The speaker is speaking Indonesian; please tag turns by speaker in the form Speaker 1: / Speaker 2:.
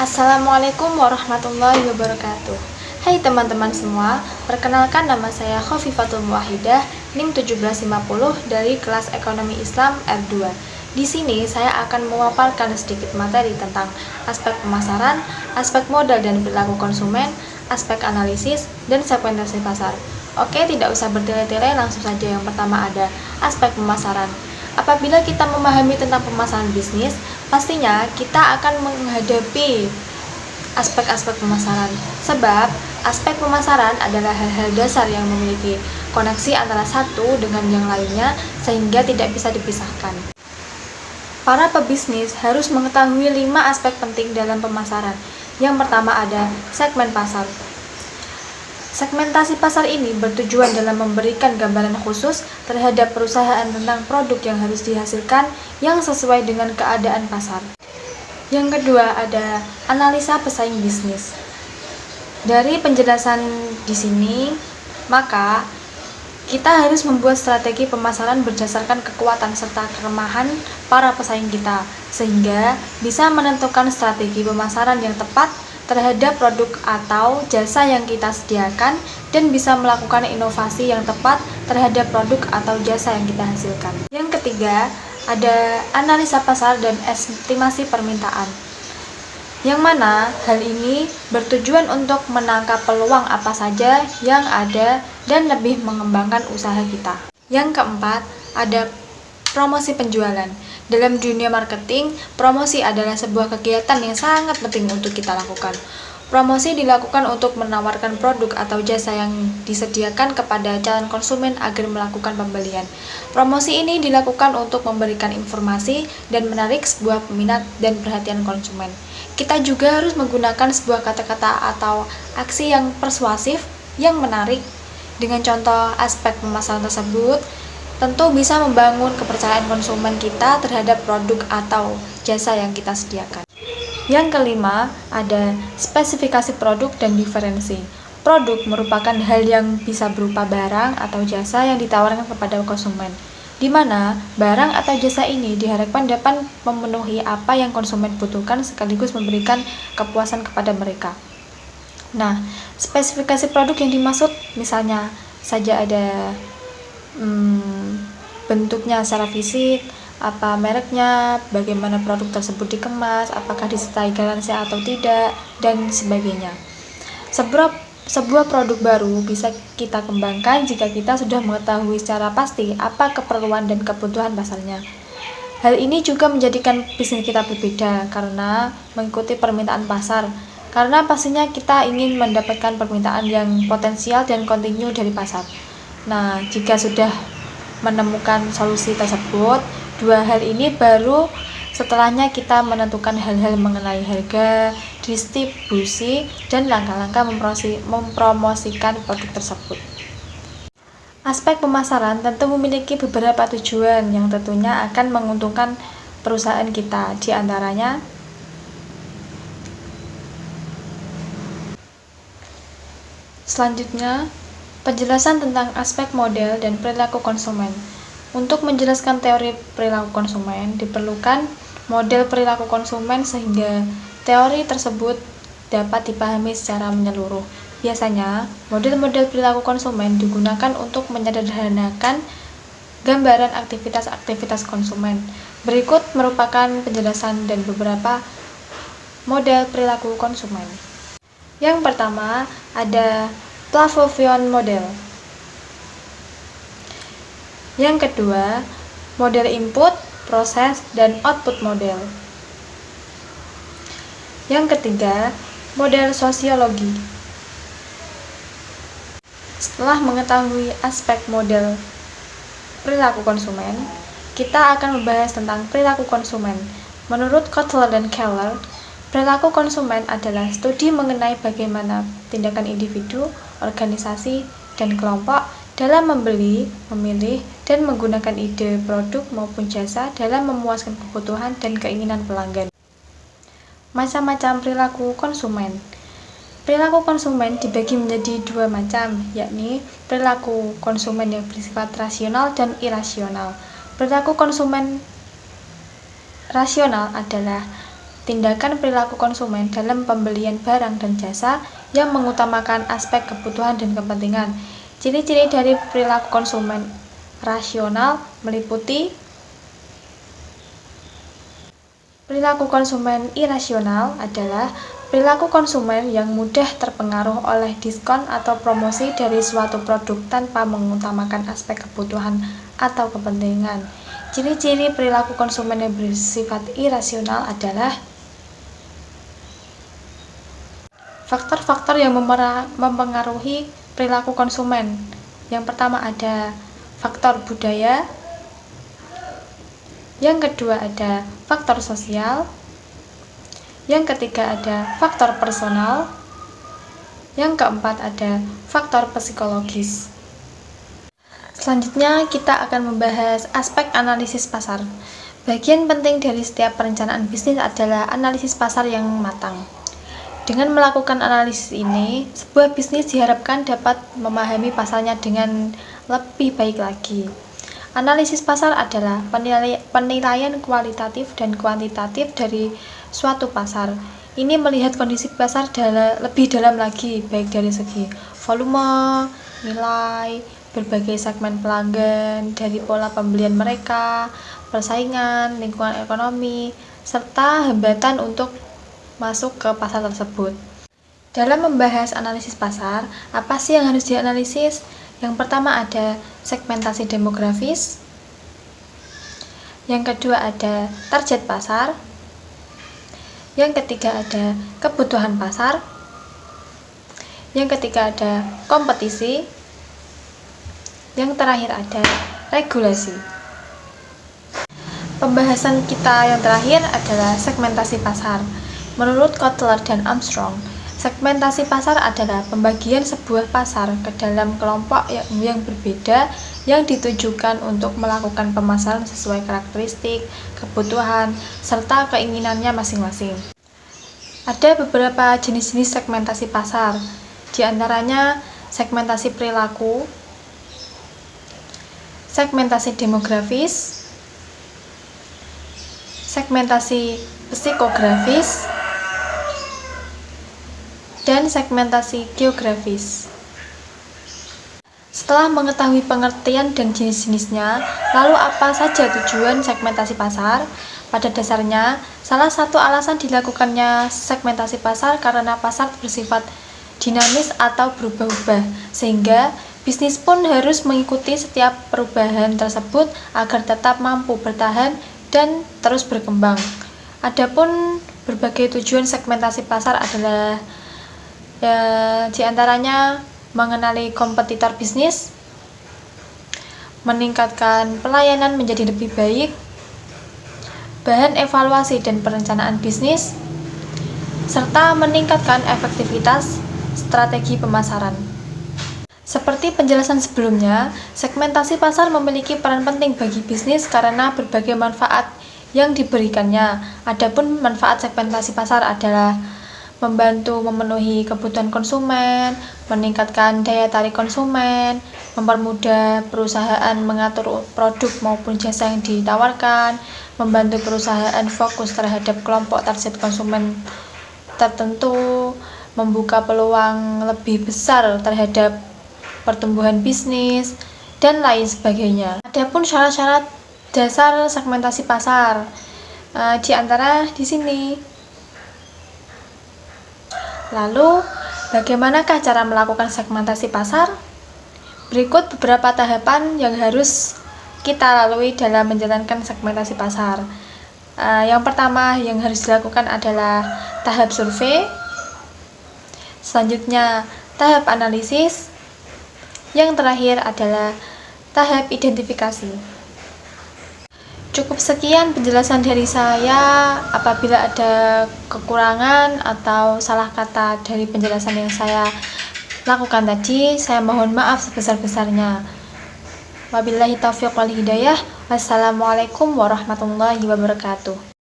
Speaker 1: Assalamualaikum warahmatullahi wabarakatuh. Hai teman-teman semua, perkenalkan nama saya Khofifatul Muwahidah, NIM 1750 dari kelas Ekonomi Islam R2. Di sini saya akan memaparkan sedikit materi tentang aspek pemasaran, aspek modal dan perilaku konsumen, aspek analisis, dan segmentasi pasar. Oke, tidak usah bertele-tele, langsung saja. Yang pertama ada aspek pemasaran. Apabila kita memahami tentang pemasaran bisnis, pastinya kita akan menghadapi aspek-aspek pemasaran. Sebab aspek pemasaran adalah hal-hal dasar yang memiliki koneksi antara satu dengan yang lainnya sehingga tidak bisa dipisahkan. Para pebisnis harus mengetahui 5 aspek penting dalam pemasaran. Yang pertama ada segmen pasar. Segmentasi pasar ini bertujuan dalam memberikan gambaran khusus terhadap perusahaan tentang produk yang harus dihasilkan yang sesuai dengan keadaan pasar. Yang kedua ada analisa pesaing bisnis. Dari penjelasan di sini, maka kita harus membuat strategi pemasaran berdasarkan kekuatan serta kelemahan para pesaing kita, sehingga bisa menentukan strategi pemasaran yang tepat terhadap produk atau jasa yang kita sediakan dan bisa melakukan inovasi yang tepat terhadap produk atau jasa yang kita hasilkan. Yang ketiga, ada analisa pasar dan estimasi permintaan. Yang mana hal ini bertujuan untuk menangkap peluang apa saja yang ada dan lebih mengembangkan usaha kita. Yang keempat, ada promosi penjualan. Dalam dunia marketing, promosi adalah sebuah kegiatan yang sangat penting untuk kita lakukan. Promosi dilakukan untuk menawarkan produk atau jasa yang disediakan kepada calon konsumen agar melakukan pembelian. Promosi ini dilakukan untuk memberikan informasi dan menarik sebuah peminat dan perhatian konsumen. Kita juga harus menggunakan sebuah kata-kata atau aksi yang persuasif yang menarik. Dengan contoh aspek pemasaran tersebut, tentu bisa membangun kepercayaan konsumen kita terhadap produk atau jasa yang kita sediakan. Yang kelima, ada spesifikasi produk dan diferensi. Produk merupakan hal yang bisa berupa barang atau jasa yang ditawarkan kepada konsumen, di mana barang atau jasa ini diharapkan dapat memenuhi apa yang konsumen butuhkan sekaligus memberikan kepuasan kepada mereka. Nah, spesifikasi produk yang dimaksud misalnya saja ada bentuknya secara fisik, apa mereknya, bagaimana produk tersebut dikemas, apakah disertai garansi atau tidak, dan sebagainya. Sebuah produk baru bisa kita kembangkan jika kita sudah mengetahui secara pasti apa keperluan dan kebutuhan pasarnya. Hal ini juga menjadikan bisnis kita berbeda karena mengikuti permintaan pasar. Karena pastinya kita ingin mendapatkan permintaan yang potensial dan kontinu dari pasar. Nah, jika sudah menemukan solusi tersebut, dua hal ini baru setelahnya kita menentukan hal-hal mengenai harga, distribusi, dan langkah-langkah mempromosikan produk tersebut. Aspek pemasaran tentu memiliki beberapa tujuan yang tentunya akan menguntungkan perusahaan kita, di antaranya selanjutnya, penjelasan tentang aspek model dan perilaku konsumen. Untuk menjelaskan teori perilaku konsumen, diperlukan model perilaku konsumen sehingga teori tersebut dapat dipahami secara menyeluruh. Biasanya, model-model perilaku konsumen digunakan untuk menyederhanakan gambaran aktivitas-aktivitas konsumen. Berikut merupakan penjelasan dan beberapa model perilaku konsumen. Yang pertama, ada Pavlovian model. Yang kedua, model input, proses, dan output model. Yang ketiga, model sosiologi. Setelah mengetahui aspek model perilaku konsumen, kita akan membahas tentang perilaku konsumen. Menurut Kotler dan Keller, perilaku konsumen adalah studi mengenai bagaimana tindakan individu, organisasi, dan kelompok dalam membeli, memilih, dan menggunakan ide, produk, maupun jasa dalam memuaskan kebutuhan dan keinginan pelanggan. Macam-macam perilaku konsumen. Perilaku konsumen dibagi menjadi dua macam, yakni perilaku konsumen yang bersifat rasional dan irasional. Perilaku konsumen rasional adalah tindakan perilaku konsumen dalam pembelian barang dan jasa yang mengutamakan aspek kebutuhan dan kepentingan. Ciri-ciri dari perilaku konsumen rasional meliputi perilaku konsumen irasional adalah perilaku konsumen yang mudah terpengaruh oleh diskon atau promosi dari suatu produk tanpa mengutamakan aspek kebutuhan atau kepentingan. Ciri-ciri perilaku konsumen yang bersifat irasional adalah faktor-faktor yang mempengaruhi perilaku konsumen. Yang pertama ada faktor budaya, yang kedua ada faktor sosial, yang ketiga ada faktor personal, yang keempat ada faktor psikologis. Selanjutnya kita akan membahas aspek analisis pasar. Bagian penting dari setiap perencanaan bisnis adalah analisis pasar yang matang. Dengan melakukan analisis ini, sebuah bisnis diharapkan dapat memahami pasarnya dengan lebih baik lagi. Analisis pasar adalah penilaian kualitatif dan kuantitatif dari suatu pasar. Ini melihat kondisi pasar lebih dalam lagi, baik dari segi volume, nilai, berbagai segmen pelanggan, dari pola pembelian mereka, persaingan, lingkungan ekonomi, serta hambatan untuk masuk ke pasar tersebut. Dalam membahas analisis pasar, apa sih yang harus dianalisis? Yang pertama ada segmentasi demografis, yang kedua ada target pasar, yang ketiga ada kebutuhan pasar, yang ketiga ada kompetisi, yang terakhir ada regulasi. Pembahasan kita yang terakhir adalah segmentasi pasar. Menurut Kotler dan Armstrong, segmentasi pasar adalah pembagian sebuah pasar ke dalam kelompok yang berbeda yang ditujukan untuk melakukan pemasaran sesuai karakteristik, kebutuhan, serta keinginannya masing-masing. Ada beberapa jenis-jenis segmentasi pasar, di antaranya segmentasi perilaku, segmentasi demografis, segmentasi psikografis, dan segmentasi geografis. Setelah mengetahui pengertian dan jenis-jenisnya, lalu apa saja tujuan segmentasi pasar? Pada dasarnya, salah satu alasan dilakukannya segmentasi pasar karena pasar bersifat dinamis atau berubah-ubah, sehingga bisnis pun harus mengikuti setiap perubahan tersebut agar tetap mampu bertahan dan terus berkembang. Adapun berbagai tujuan segmentasi pasar adalah di antaranya mengenali kompetitor bisnis, meningkatkan pelayanan menjadi lebih baik, bahan evaluasi dan perencanaan bisnis, serta meningkatkan efektivitas strategi pemasaran. Seperti penjelasan sebelumnya, segmentasi pasar memiliki peran penting bagi bisnis karena berbagai manfaat yang diberikannya. Adapun manfaat segmentasi pasar adalah membantu memenuhi kebutuhan konsumen, meningkatkan daya tarik konsumen, mempermudah perusahaan mengatur produk maupun jasa yang ditawarkan, membantu perusahaan fokus terhadap kelompok target konsumen tertentu, membuka peluang lebih besar terhadap pertumbuhan bisnis, dan lain sebagainya. Adapun syarat-syarat dasar segmentasi pasar, di antara di sini. Lalu, bagaimanakah cara melakukan segmentasi pasar? Berikut beberapa tahapan yang harus kita lalui dalam menjalankan segmentasi pasar. Yang pertama yang harus dilakukan adalah tahap survei, selanjutnya tahap analisis, yang terakhir adalah tahap identifikasi. Cukup sekian penjelasan dari saya. Apabila ada kekurangan atau salah kata dari penjelasan yang saya lakukan tadi, saya mohon maaf sebesar-besarnya. Wabillahi taufiq wal hidayah. Wassalamualaikum warahmatullahi wabarakatuh.